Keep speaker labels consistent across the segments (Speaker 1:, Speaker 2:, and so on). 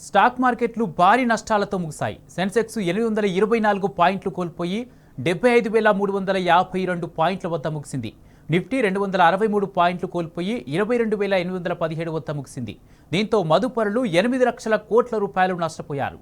Speaker 1: Stock మార్కెట్లు భారీ నష్టాలతో ముగిశాయి. సెన్సెక్స్ 824 పాయింట్లు కోల్పోయి 75,352 పాయింట్ల వద్ద ముగిసింది. నిఫ్టీ 263 పాయింట్లు కోల్పోయి 22,817 వద్ద ముగిసింది. దీంతో మదుపరులు 8 లక్షల కోట్ల రూపాయలు నష్టపోయారు.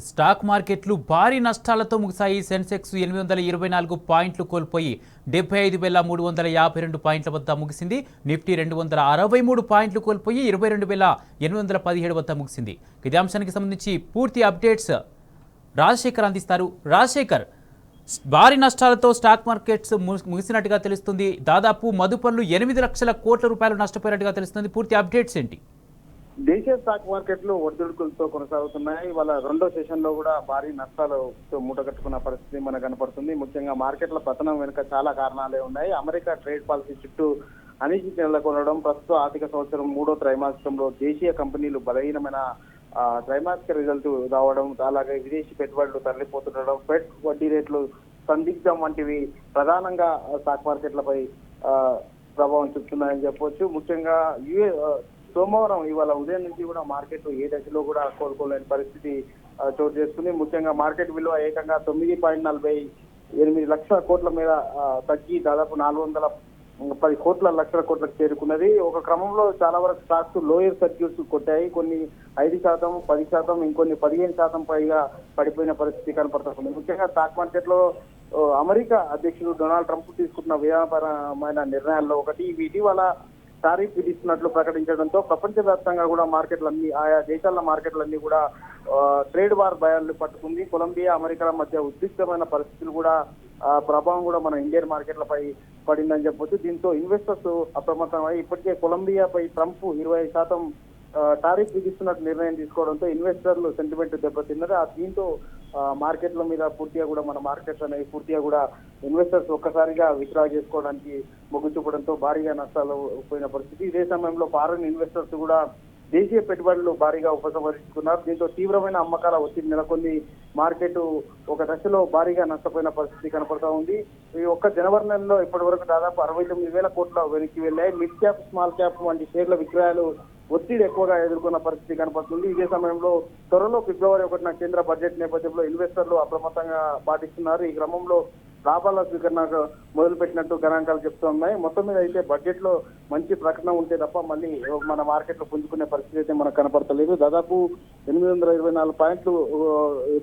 Speaker 1: స్టాక్ మార్కెట్లు భారీ నష్టాలతో ముగిశాయి. సెన్సెక్స్ 824 పాయింట్లు కోల్పోయి 75,352 పాయింట్ల వద్ద ముగిసింది. నిఫ్టీ 263 పాయింట్లు కోల్పోయి 22,817 వద్ద ముగిసింది. ఇదే అంశానికి సంబంధించి పూర్తి అప్డేట్స్ రాజశేఖర్ అందిస్తారు. రాజశేఖర్, భారీ నష్టాలతో స్టాక్ మార్కెట్స్ ముగిసినట్టుగా తెలుస్తుంది. దాదాపు మదుపరులు 8 లక్షల కోట్ల రూపాయలు నష్టపోయినట్టుగా తెలుస్తుంది. పూర్తి అప్డేట్స్ ఏంటి?
Speaker 2: దేశీయ స్టాక్ మార్కెట్లు ఒడిదుడుకులతో కొనసాగుతున్నాయి. వాళ్ళ రెండో సెషన్ లో కూడా భారీ నష్టాలతో మూటగట్టుకున్న పరిస్థితి మనకు కనపడుతుంది. ముఖ్యంగా మార్కెట్ల పతనం వెనుక చాలా కారణాలే ఉన్నాయి. అమెరికా ట్రేడ్ పాలసీ చుట్టూ అనిశ్చితి నెలకొనడం, ప్రస్తుత ఆర్థిక సంవత్సరం మూడో త్రైమాసికంలో దేశీయ కంపెనీలు బలహీనమైన త్రైమాసిక రిజల్ట్ రావడం, అలాగే విదేశీ పెట్టుబడులు తరలిపోతుండడం, ఫెడ్ వడ్డీ రేట్లు సందిగ్ధం వంటివి ప్రధానంగా స్టాక్ మార్కెట్లపై ప్రభావం చూపుతున్నాయని చెప్పొచ్చు. ముఖ్యంగా సోమవారం ఇవాళ ఉదయం నుంచి కూడా మార్కెట్ ఏ దశలో కూడా కోలుకోలేని పరిస్థితి చోటు చేసుకుంది. ముఖ్యంగా మార్కెట్ విలువ ఏకంగా 9.48 లక్షల కోట్ల మీద తగ్గి దాదాపు 410 లక్షల కోట్లకు చేరుకున్నది. ఒక క్రమంలో చాలా వరకు స్టాక్స్ లోయర్ సర్క్యూట్స్ కొట్టాయి. కొన్ని 5%, 10%, ఇంకొన్ని 15% పైగా పడిపోయిన పరిస్థితి కనపడుతుంది. ముఖ్యంగా స్టాక్ మార్కెట్ లో అమెరికా అధ్యక్షుడు డొనాల్డ్ ట్రంప్ తీసుకున్న విధానపరమైన నిర్ణయాల్లో ఒకటి ఇటీవల టారిఫ్ విధిస్తున్నట్లు ప్రకటించడంతో ప్రపంచవ్యాప్తంగా కూడా మార్కెట్లన్నీ, ఆయా దేశాల మార్కెట్లన్నీ కూడా ట్రేడ్ వార్ భయాలు పట్టుకుంది. కొలంబియా, అమెరికాల మధ్య ఉద్రిక్తమైన పరిస్థితులు కూడా ప్రభావం కూడా మన ఇండియన్ మార్కెట్లపై పడిందని చెప్పొచ్చు. దీంతో ఇన్వెస్టర్స్ అప్రమత్తమై ఇప్పటికే కొలంబియాపై ట్రంప్ 20% టారిఫ్ విధిస్తున్నట్టు నిర్ణయం తీసుకోవడంతో ఇన్వెస్టర్లు సెంటిమెంట్ దెబ్బతిన్నారు. దీంతో మార్కెట్ల మీద పూర్తిగా కూడా మన మార్కెట్స్ అనేవి పూర్తిగా కూడా ఇన్వెస్టర్స్ ఒక్కసారిగా విత్డ్రా చేసుకోవడానికి మొగ్గు చూపడంతో భారీగా నష్టాలు పోయిన పరిస్థితి. ఇదే సమయంలో ఫారెన్ ఇన్వెస్టర్స్ కూడా దేశీయ పెట్టుబడులు భారీగా ఉపసంహరించుకున్నారు. దీంతో తీవ్రమైన అమ్మకాల ఒత్తిడి నెలకొంది. మార్కెట్ ఒక దశలో భారీగా నష్టపోయిన పరిస్థితి కనపడతా ఉంది. ఈ ఒక్క జనవరి నెలలో ఇప్పటి వరకు దాదాపు 69,000 కోట్ల వెనక్కి వెళ్ళాయి. మిడ్ క్యాప్, స్మాల్ క్యాప్ వంటి షేర్ల విక్రయాలు ఒత్తిడి ఎక్కువగా ఎదుర్కొన్న పరిస్థితి కనపడుతుంది. ఇదే సమయంలో త్వరలో ఫిబ్రవరి 1న కేంద్ర బడ్జెట్ నేపథ్యంలో ఇన్వెస్టర్లు అప్రమత్తంగా పాటిస్తున్నారు. ఈ క్రమంలో లాభాల స్వీకరణ మొదలుపెట్టినట్టు గణాంకాలు చెప్తూ ఉన్నాయి. మొత్తం మీద అయితే బడ్జెట్ లో మంచి ప్రకటన ఉంటే తప్ప మళ్ళీ మన మార్కెట్ లో పుంజుకునే పరిస్థితి అయితే మనకు కనపడతలేదు. దాదాపు 824 పాయింట్లు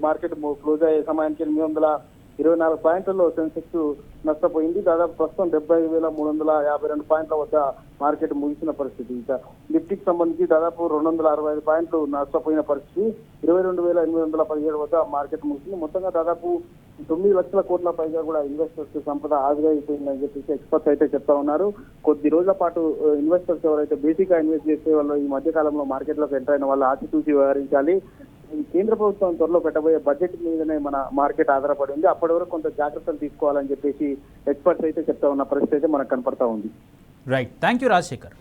Speaker 2: మార్కెట్ క్లోజ్ అయ్యే సమయానికి 824 పాయింట్లలో సెన్సెక్స్ నష్టపోయింది. దాదాపు ప్రస్తుతం 75,352 పాయింట్ల వద్ద మార్కెట్ ముగిసిన పరిస్థితి. ఇక నిఫ్టీకి సంబంధించి దాదాపు 265 పాయింట్లు నష్టపోయిన పరిస్థితి. 22,817 వద్ద మార్కెట్ ముగిసింది. మొత్తంగా దాదాపు 9 లక్షల కోట్ల పైగా కూడా ఇన్వెస్టర్స్ సంపద ఆవిగా అయిపోయిందని చెప్పేసి ఎక్స్పర్ట్స్ అయితే చెప్తా ఉన్నారు. కొద్ది రోజుల పాటు ఇన్వెస్టర్స్ ఎవరైతే బేసిక్ గా ఇన్వెస్ట్ చేసే వాళ్ళు ఈ మధ్య కాలంలో మార్కెట్ లోకి ఎంటర్ అయిన వాళ్ళు ఆచితూచి వ్యవహరించాలి. కేంద్ర ప్రభుత్వం త్వరలో పెట్టబోయే బడ్జెట్ మీదనే మన మార్కెట్ ఆధారపడి ఉంది. అప్పటి వరకు కొంత జాగ్రత్తలు తీసుకోవాలని చెప్పేసి ఎక్స్పర్ట్స్ అయితే చెప్తా ఉన్న పరిస్థితి అయితే మనకు కనపడతా ఉంది.
Speaker 1: Right, thank you Rajasekhar.